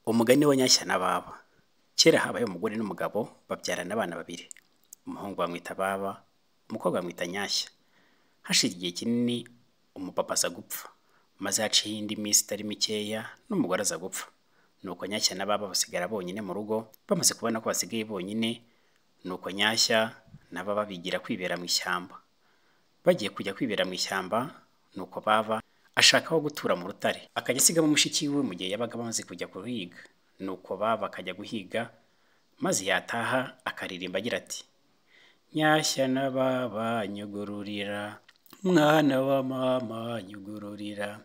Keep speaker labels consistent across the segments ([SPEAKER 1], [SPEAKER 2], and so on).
[SPEAKER 1] Umugani wa Nyashya na Baba. Kera habaye umugore n'umugabo babyarana abana babiri. Umuhungu bamwita Baba, umukobwa bamwita Nyashya. Hashize igihe kinini umupapa aza gupfa, maze haciyeho indi minsi itari mikeya n'umugore aza gupfa. Nuko Nyashya na Baba basigara bonyine mu rugo, bamaze kubona ko basigaye bonyine, nuko Nyashya na Baba bigira kwibera mu ishyamba. Bagiye kujya kwibera mu ishyamba, nuko Baba ashaka aho gutura mu rutare, akajya asigamo mushiki we mu gihe yabaga amaze kujya guhiga. Nuko Baba akajya guhiga, maze yataha akaririmba agira ati: Nyashya na Baba nyugururira, mwana wa mama nyugururira,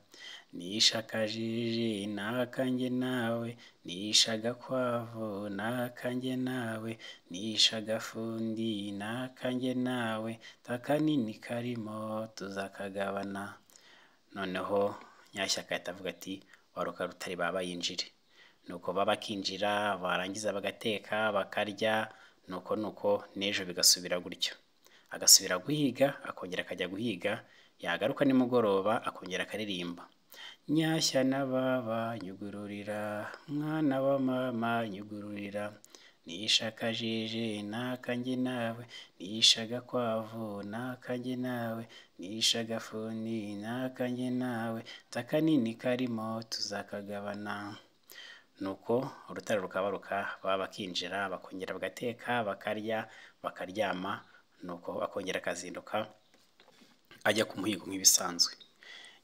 [SPEAKER 1] nishe akajiji n'akanjye nawe, nishe agakwavu n'akanjye nawe, nishe agafundi n'akanjye nawe, takanini karimo tuzakagabana. Noneho Nyashya agahita avuga ati waruka rutare Baba yinjire. Nuko Baba akinjira, barangiza bagateka bakarya, nuko n'ejo bigasubira gutyo. Agasubira guhiga, akongera akajya guhiga, yagaruka nimugoroba akongera akaririmba: Nyashya na Baba nyugururira, mwana wa mama nyugururira, nishe akajiji n'akanjye nawe, nishe agakwavu n'akanjye nawe, nishe agafundi n'akanjye nawe, takanini karimo tuzakagabana. Nuko urutare rukabaruka, Baba bakinjira bakongera bagateka bakarya bakaryama, nuko akongera akazinduka ajya ku muhigo nk'ibisanzwe.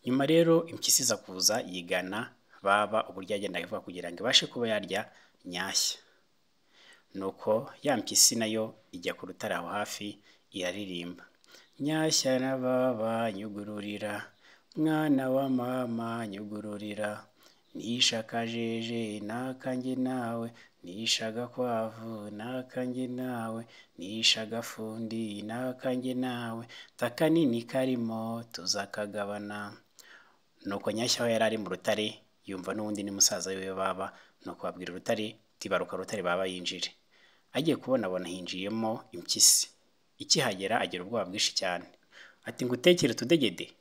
[SPEAKER 1] Nyuma rero impyisi iza kuza yigana Baba uburyo yagendaga ivuga kugira ngo ibashe kuba yarya Nyashya. Nuko ya mpyisi nayo ijya ku rutare aho hafi iraririmba: Nyashya na Baba nyugururira, mwana wa mama nyugururira, nishe akajeje n'akanjye nawe, nishe agakwavu n'akanjye nawe, nishe agafundi n'akanjye nawe, takanini karimo tuzakagabana. Nuko Nyashya aho yari ari mu rutare yumva n'ubundi ni musaza we Baba, nuko babwira urutare ati baruka rutare Baba yinjire. Agiye kubona abona hinjiyemo impyisi. Ikihagera agira ubwoba bwinshi cyane, ati ngutekere utudegede?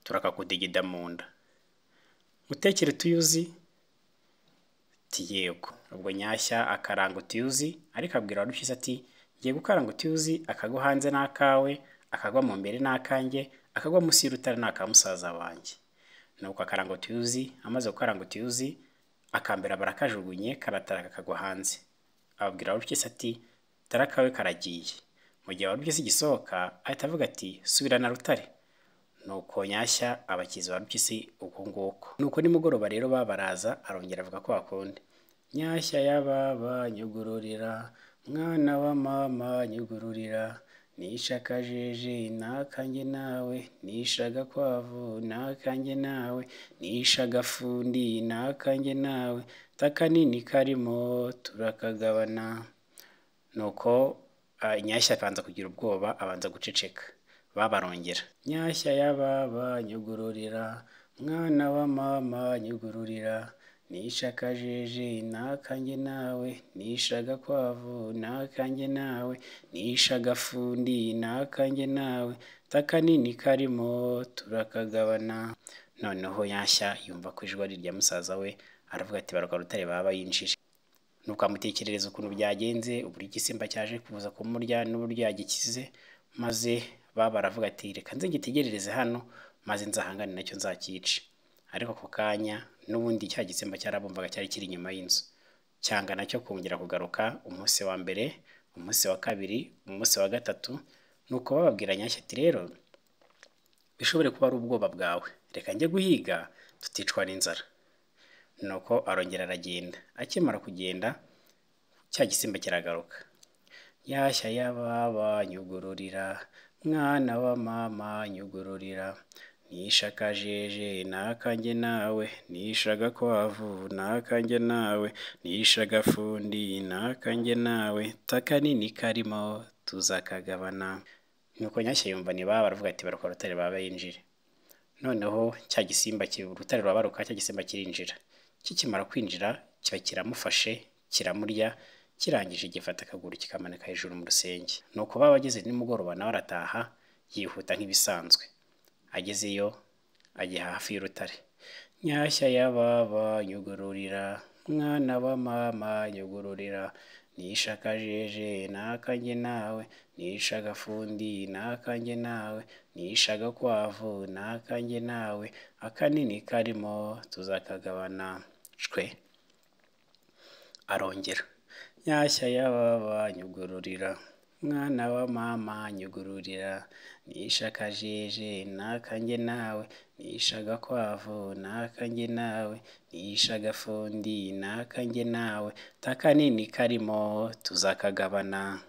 [SPEAKER 1] Turakakudegeda mu nda. Ngutekere utuyuzi? Ati yego. Ubwo Nyashya akaranga utuyuzi, ariko abwira Warupyisi ati ngiye gukaranga utuyuzi, akagwa hanze n'akawe, akagwa mu mbere n'akanjye, akagwa munsi y'urutare n'aka musaza wanjye. Nuko akaranga utuyuzi, amaze gukaranga utuyuzi, akambere barakajugunye karatara kakagwa hanze. Ababwira Warupyisi ati dore akawe karagiye. Mu gihe Warupyisi gisohoka ahita avuga ati subirana rutare. Nuko Nyashya abakiza Warupyisi uko nguko. Nuko nimugoroba rero babaraza arongera avuga ko akunda: Nyashya ya Baba nyugururira, mwana wa mama nyugururira, nishe akajeje n'akanjye nawe, nishe agakwavu n'akanjye nawe, nishe agafundi n'akanjye nawe, takanini karimo turakagabana. Nuko Nyashya abanza kugira ubwoba, abanza guceceka. Babarongera: Nyashya ya Baba nyugururira, mwana wa mama nyugururira, nishe akajeje n'akanjye nawe, nishe agakwavu n'akanjye nawe, nishe agafundi n'akanjye nawe, takanini karimo turakagabana. Noneho Nyashya yumva ko ijwi ari irya musaza we, aravuga ati baruka rutare Baba yinjire. Nuko amutekerereza ukuntu byagenze, uburyo igisimba cyaje kuza kumurya n'uburyo yagikize, maze Baba aravuga ati reka nze ngitegerereze hano, maze nzahangane nacyo nzakice. Ariko ako kanya n'ubundi cya gisimba cyarabumvaga cyari kiri inyuma y'inzu, cyanga nacyo kongera kugaruka umunsi wa mbere, umunsi wa kabiri, umunsi wa gatatu. Nuko bababwira Nyashya ati rero bishobore kuba ari ubwoba bwawe, reka njye guhiga tuticwa n'inzara. Nuko arongera aragenda. Akimara kugenda cya gisimba kiragaruka: Nyashya ya Baba nyugururira, mwana wa mama nyugururira, nishe akajeje n'akanjye nawe, nishe agakwavu n'akanjye nawe, nishe agafundi n'akanjye nawe, takanini karimo tuzakagabana. Nuko Nyashya yumva ni Baba, aravuga ati baruka rutare Baba yinjire. Noneho cya gisimba urutare rurabaruka, cya gisimba kirinjira. Kikimara kwinjira kiba kiramufashe kiramurya, kirangije gifata akaguru kikamanika hejuru mu rusenge. Nuko Baba ageze nimugoroba nawe arataha yihuta nk'ibisanzwe. Agezeyo ajya hafi y'urutare. Nyashya ya baba nyugururira, mwana wa mama nyugururira, nishe akajeje nakanjye nawe, nishe agafundi nakanjye nawe, nishe agakwavu nakanjye nawe, akanini karimo tuzakagabana. Cwe arongera, nyashya ya baba nyugururira, mwana wa mama nyugururira, nishe akajeje nakanjye nawe, nishe agakwavu nakanjye nawe, nishe agafundi nakanjye nawe, takanini karimo tuzakagabana.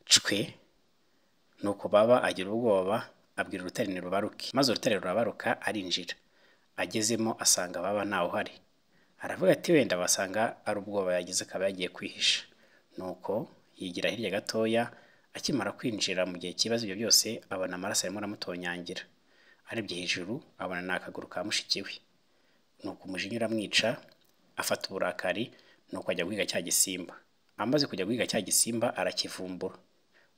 [SPEAKER 1] Cwe nuko baba agira ubwoba, abwira urutare nirubaruke, maze urutare rurabaruka arinjira. Agezemo asanga baba ntawe uhari, aravuga ati wenda basanga ari ubwoba yagize akaba yagiye kwihisha. Nuko yigira hirya gatoya, akimara kwinjira mu gihe kibazo ibyo byose abona amaraso arimo aramutonyangira. Arebye hejuru abona ni akaguru ka mushiki we. Nuko umujinya uramwica, afata uburakari, nuko ajya guhiga cya gisimba. Amaze kujya guhiga cya gisimba arakivumbura.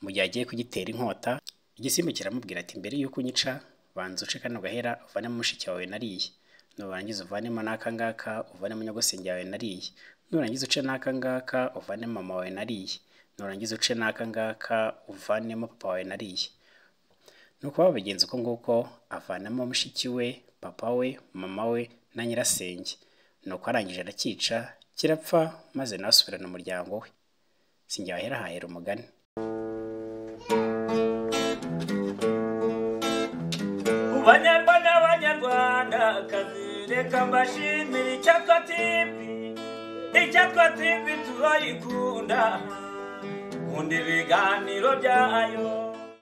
[SPEAKER 1] Mu gihe agiye kugitera inkota, igisimba kiramubwira ati mbere yuko unyica banza uce kano gahera uvanemo mushiki wawe nariye, nurangiza uvanemo n'aka ngaka uvanemo nyogosenge yawe nariye, nurangiza uce n'aka ngaka uvanemo mama wawe nariye, nurangiza uce n'aka ngaka uvanemo papa wawe nariye. Nuko babigenza uko nguko, avanamo mushiki we, papa we, mama we na nyirasenge. Nuko arangije arakica kirapfa, maze nawe asubirana umuryango we. Sinjye wahera hahera umugani.
[SPEAKER 2] Banyarwanda banyarwandakazi, reka mbashimire Icyatwa TV. Icyatwa TV turayikunda, nkunda ibiganiro byayo.